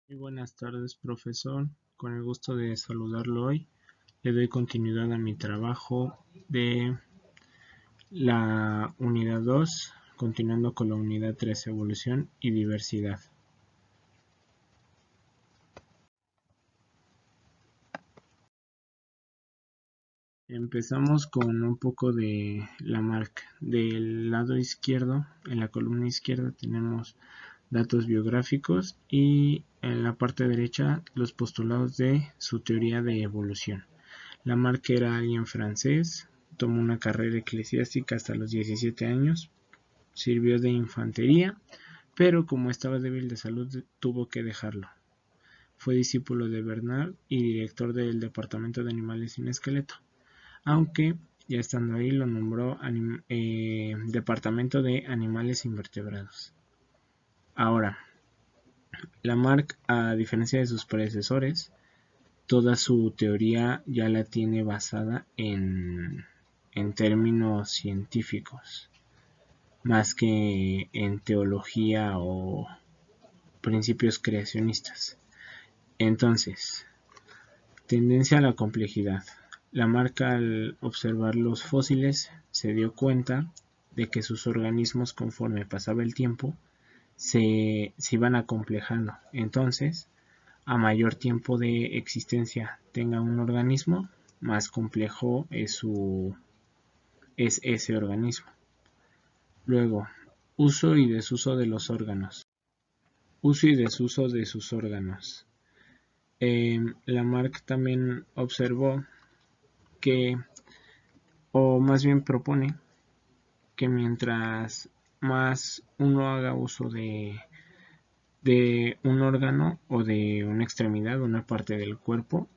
Muy buenas tardes, profesor. Con el gusto de saludarlo hoy, le doy continuidad a mi trabajo de la unidad 2, continuando con la unidad 3, evolución y diversidad. Empezamos con un poco de la marca. Del lado izquierdo, en la columna izquierda, tenemos datos biográficos y en la parte derecha los postulados de su teoría de evolución. Lamarck era alguien francés, tomó una carrera eclesiástica hasta los 17 años, sirvió de infantería, pero como estaba débil de salud tuvo que dejarlo. Fue discípulo de Bernard y director del Departamento de Animales sin Esqueleto, aunque ya estando ahí lo nombró Departamento de Animales Invertebrados. Ahora, Lamarck, a diferencia de sus predecesores, toda su teoría ya la tiene basada en términos científicos, más que en teología o principios creacionistas. Entonces, tendencia a la complejidad. Lamarck, al observar los fósiles, se dio cuenta de que sus organismos, conforme pasaba el tiempo, se iban acomplejando. Entonces, a mayor tiempo de existencia tenga un organismo, más complejo es ese organismo. Luego, uso y desuso de los órganos. Uso y desuso de sus órganos. Lamarck también observó que, o más bien propone, que mientras más uno haga uso de un órgano o de una extremidad, una parte del cuerpo,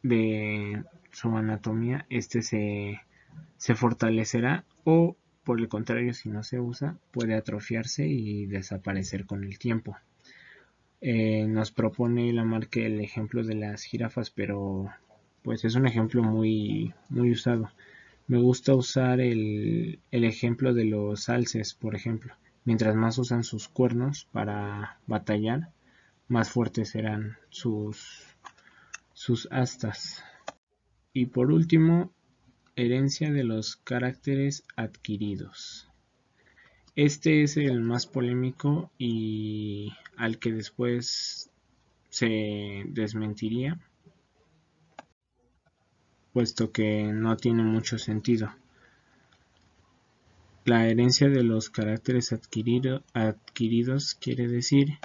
de su anatomía, se fortalecerá, o por el contrario, si no se usa, puede atrofiarse y desaparecer con el tiempo. Nos propone Lamarck el ejemplo de las jirafas, pero pues es un ejemplo muy, muy usado. Me gusta usar el ejemplo de los alces, por ejemplo. Mientras más usan sus cuernos para batallar, más fuertes serán sus astas. Y por último, herencia de los caracteres adquiridos. Este es el más polémico y al que después se desmentiría, puesto que no tiene mucho sentido. La herencia de los caracteres adquiridos quiere decir,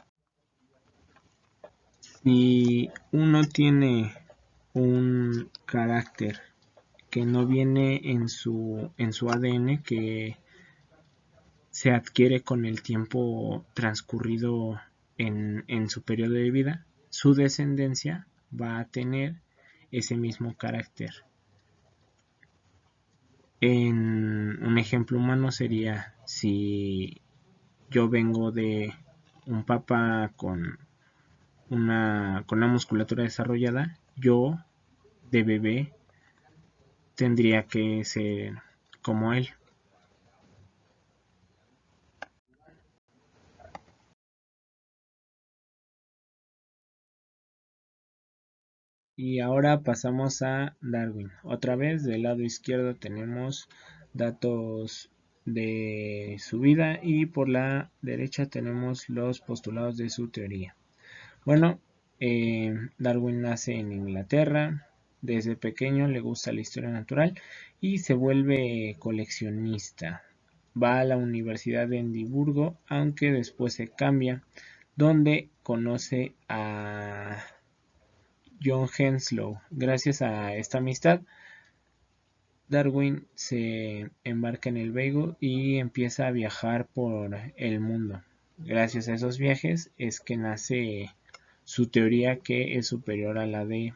si uno tiene un carácter que no viene en su ADN, que se adquiere con el tiempo transcurrido en su periodo de vida, su descendencia va a tener ese mismo carácter. En un ejemplo humano sería, si yo vengo de un papá con una musculatura desarrollada, yo de bebé tendría que ser como él. Y ahora pasamos a Darwin. Otra vez del lado izquierdo tenemos datos de su vida y por la derecha tenemos los postulados de su teoría. Bueno, Darwin nace en Inglaterra. Desde pequeño le gusta la historia natural y se vuelve coleccionista. Va a la Universidad de Edimburgo, aunque después se cambia, donde conoce a John Henslow. Gracias a esta amistad, Darwin se embarca en el Beagle y empieza a viajar por el mundo. Gracias a esos viajes es que nace su teoría, que es superior a la de,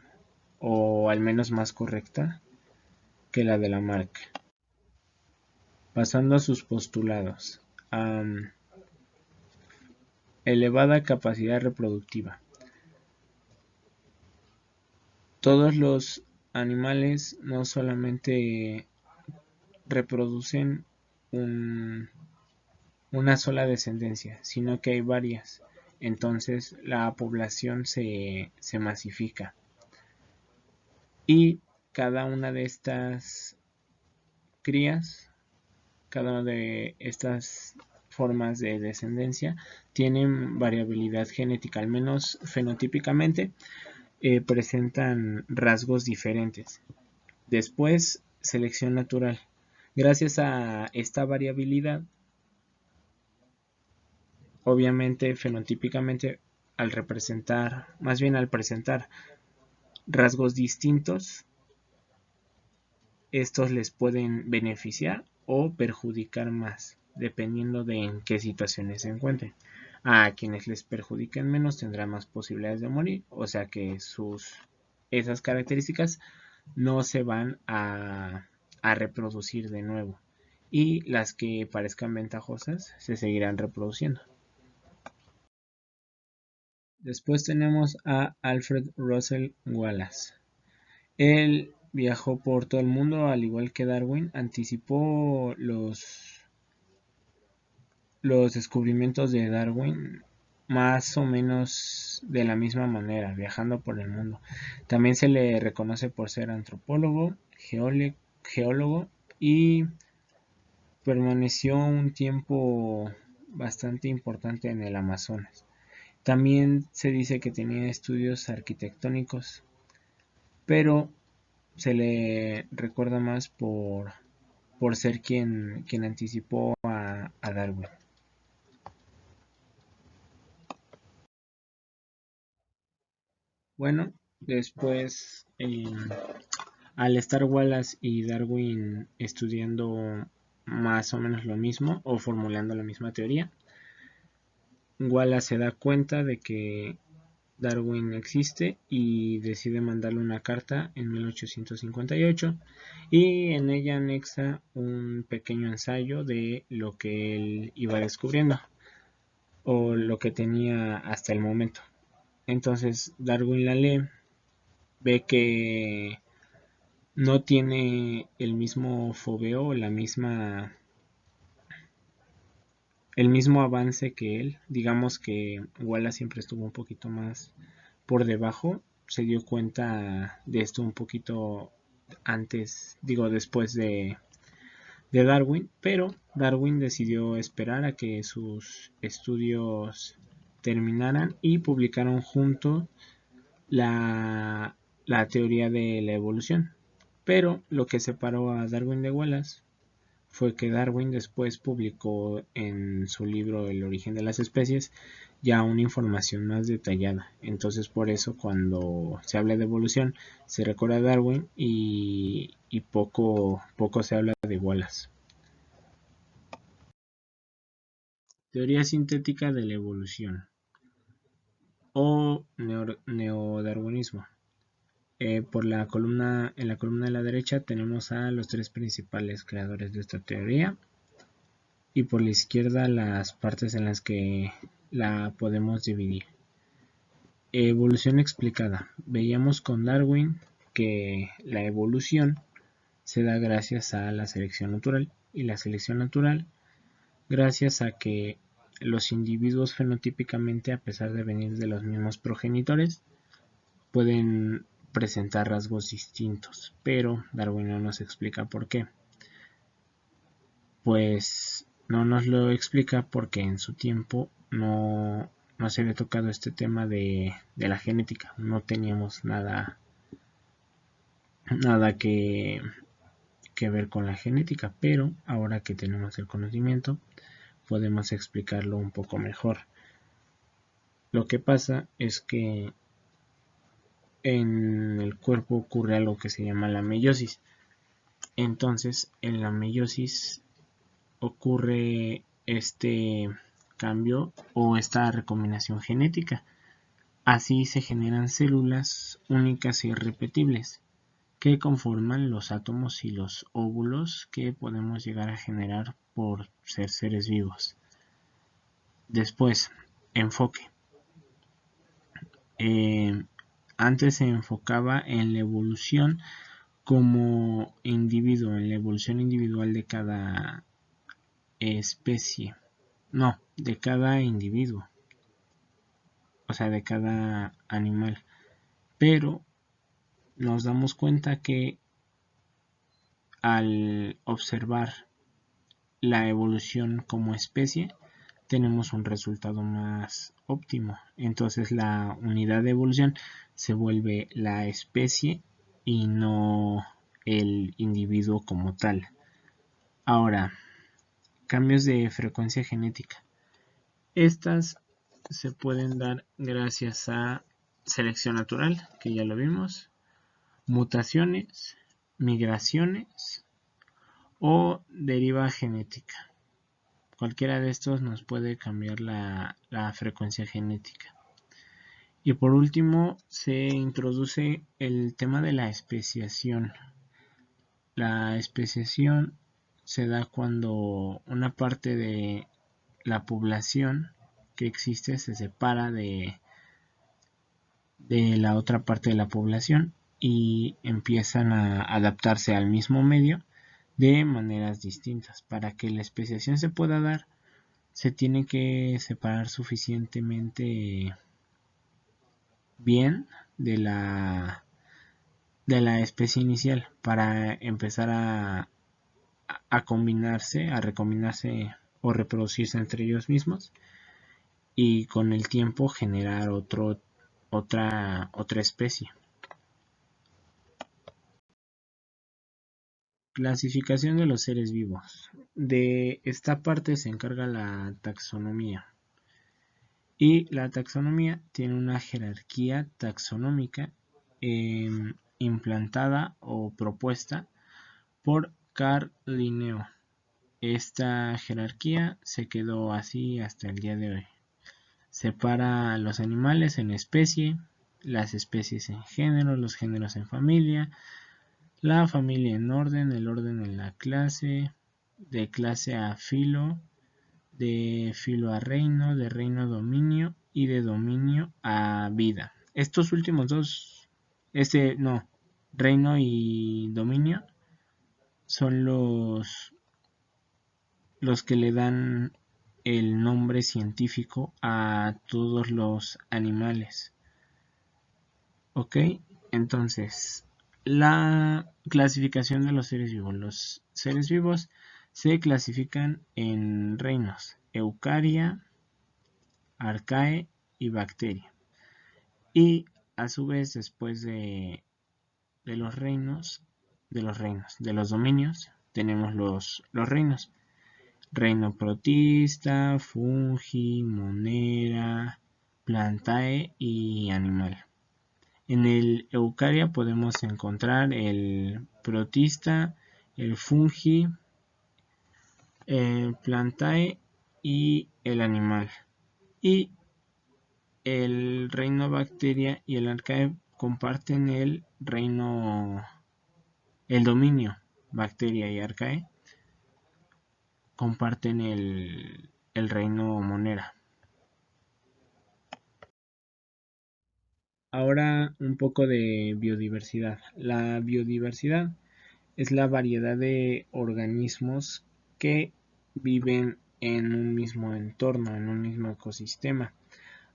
o al menos más correcta que la de Lamarck. Pasando a sus postulados. Elevada capacidad reproductiva. Todos los animales no solamente reproducen una sola descendencia, sino que hay varias. entonces la población se masifica y cada una de estas crías, cada una de estas formas de descendencia tienen variabilidad genética, al menos fenotípicamente presentan rasgos diferentes. Después, selección natural. Gracias a esta variabilidad, obviamente fenotípicamente, al presentar rasgos distintos, estos les pueden beneficiar o perjudicar más, dependiendo de en qué situaciones se encuentren. A quienes les perjudiquen menos tendrán más posibilidades de morir, o sea que esas características no se van a reproducir de nuevo. Y las que parezcan ventajosas se seguirán reproduciendo. Después tenemos a Alfred Russel Wallace. Él viajó por todo el mundo, al igual que Darwin, anticipó los descubrimientos de Darwin más o menos de la misma manera, viajando por el mundo. También se le reconoce por ser antropólogo, geólogo y permaneció un tiempo bastante importante en el Amazonas. También se dice que tenía estudios arquitectónicos, pero se le recuerda más por ser quien anticipó a Darwin. Bueno, después al estar Wallace y Darwin estudiando más o menos lo mismo o formulando la misma teoría, Wallace se da cuenta de que Darwin existe y decide mandarle una carta en 1858 y en ella anexa un pequeño ensayo de lo que él iba descubriendo o lo que tenía hasta el momento. Entonces Darwin la lee, ve que no tiene el mismo foveo, el mismo avance que él. Digamos que Wallace siempre estuvo un poquito más por debajo. Se dio cuenta de esto un poquito después de Darwin, pero Darwin decidió esperar a que sus estudios terminaran y publicaron juntos la, la teoría de la evolución. Pero lo que separó a Darwin de Wallace fue que Darwin después publicó en su libro El origen de las especies ya una información más detallada. Entonces por eso cuando se habla de evolución se recuerda a Darwin y poco se habla de Wallace. Teoría sintética de la evolución o neodarwinismo. En la columna de la derecha tenemos a los tres principales creadores de esta teoría y por la izquierda las partes en las que la podemos dividir. Evolución explicada. Veíamos con Darwin que la evolución se da gracias a la selección natural y la selección natural gracias a que los individuos fenotípicamente, a pesar de venir de los mismos progenitores, pueden presentar rasgos distintos, pero Darwin no nos explica por qué. Pues no nos lo explica porque en su tiempo no se había tocado este tema de la genética, no teníamos nada que ver con la genética, pero ahora que tenemos el conocimiento podemos explicarlo un poco mejor. Lo que pasa es que en el cuerpo ocurre algo que se llama la meiosis. Entonces, en la meiosis ocurre este cambio o esta recombinación genética. Así se generan células únicas e irrepetibles que conforman los átomos y los óvulos que podemos llegar a generar por ser seres vivos. Después, enfoque. Antes se enfocaba en la evolución como individuo, en la evolución individual de cada especie, no, de cada individuo. sea, de cada animal. Pero nos damos cuenta que al observar la evolución como especie, tenemos un resultado más óptimo. Entonces la unidad de evolución se vuelve la especie y no el individuo como tal. Ahora, cambios de frecuencia genética. Estas se pueden dar gracias a selección natural, que ya lo vimos, mutaciones, migraciones o deriva genética. Cualquiera de estos nos puede cambiar la frecuencia genética. Y por último se introduce el tema de la especiación. La especiación se da cuando una parte de la población que existe se separa de la otra parte de la población y empiezan a adaptarse al mismo medio de maneras distintas. Para que la especiación se pueda dar, se tiene que separar suficientemente bien de la especie inicial para empezar a combinarse, a recombinarse o reproducirse entre ellos mismos y con el tiempo generar otra especie. Clasificación de los seres vivos. De esta parte se encarga la taxonomía. Y la taxonomía tiene una jerarquía taxonómica implantada o propuesta por Carl Linneo. Esta jerarquía se quedó así hasta el día de hoy. Separa a los animales en especie, las especies en género, los géneros en familia, la familia en orden, el orden en la clase, de clase a filo, de filo a reino, de reino a dominio y de dominio a vida. Estos últimos dos, reino y dominio, son los que le dan el nombre científico a todos los animales. Ok, entonces, la clasificación de los seres vivos. Los seres vivos se clasifican en reinos: Eucaria, Arcae y Bacteria. Y a su vez, después de los reinos, de los dominios, tenemos los reinos: reino protista, fungi, monera, plantae y animal. En el Eucaria podemos encontrar el protista, el fungi, el plantae y el animal. Y el reino bacteria y el arcae comparten el dominio. Bacteria y arcae comparten el reino monera. Ahora un poco de biodiversidad. La biodiversidad es la variedad de organismos que viven en un mismo entorno, en un mismo ecosistema.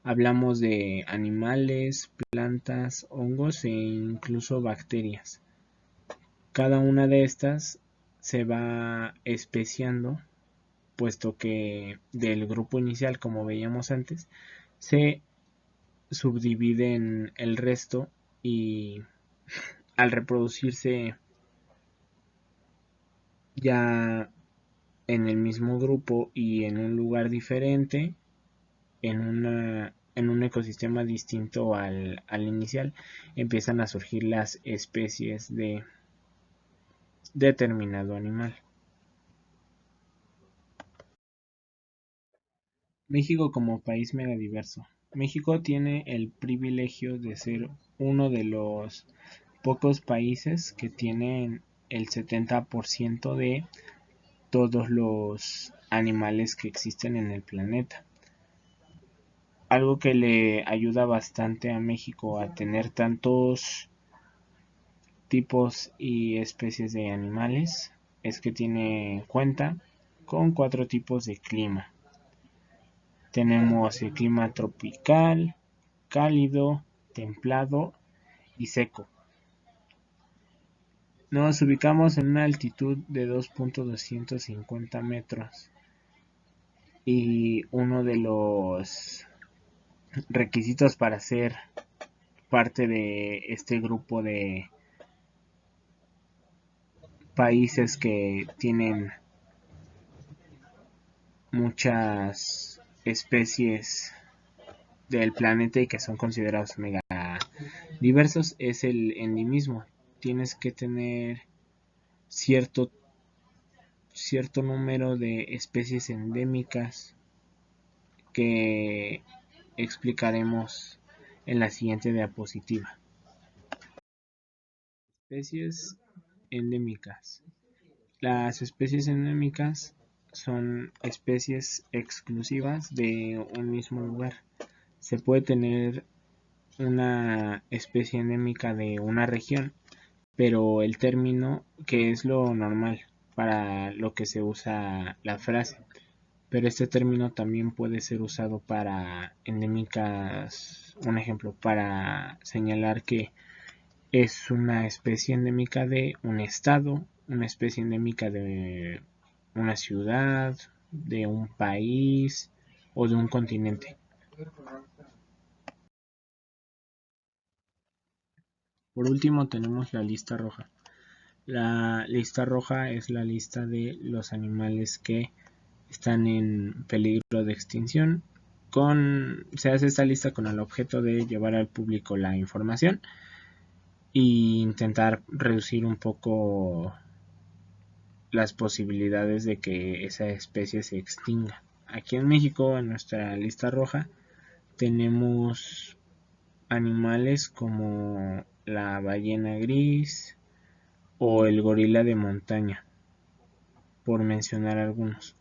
Hablamos de animales, plantas, hongos e incluso bacterias. Cada una de estas se va especiando, puesto que del grupo inicial, como veíamos antes, se subdividen el resto y al reproducirse ya en el mismo grupo y en un lugar diferente, en un ecosistema distinto al inicial, empiezan a surgir las especies de determinado animal. México como país megadiverso. México tiene el privilegio de ser uno de los pocos países que tienen el 70% de todos los animales que existen en el planeta. Algo que le ayuda bastante a México a tener tantos tipos y especies de animales es que tiene cuenta con 4 tipos de clima. Tenemos el clima tropical, cálido, templado y seco. Nos ubicamos en una altitud de 2.250 metros y uno de los requisitos para ser parte de este grupo de países que tienen muchas especies del planeta y que son considerados mega diversos es el endemismo. Tienes que tener cierto número de especies endémicas que explicaremos en la siguiente diapositiva. Especies endémicas. Las especies endémicas son especies exclusivas de un mismo lugar. Se puede tener una especie endémica de una región, pero el término, que es lo normal para lo que se usa la frase, pero este término también puede ser usado para endémicas, un ejemplo, para señalar que es una especie endémica de un estado, una especie endémica de una ciudad, de un país o de un continente. Por último tenemos la lista roja. La lista roja es la lista de los animales que están en peligro de extinción. Se hace esta lista con el objeto de llevar al público la información e intentar reducir un poco las posibilidades de que esa especie se extinga. Aquí en México, en nuestra lista roja, tenemos animales como la ballena gris o el gorila de montaña, por mencionar algunos.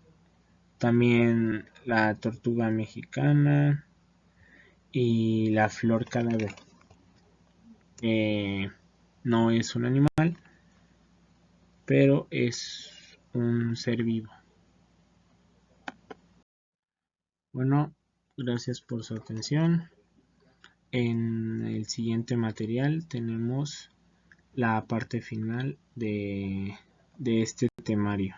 También la tortuga mexicana y la flor cadáver. No es un animal, pero es un ser vivo. Bueno, gracias por su atención. En el siguiente material tenemos la parte final de este temario.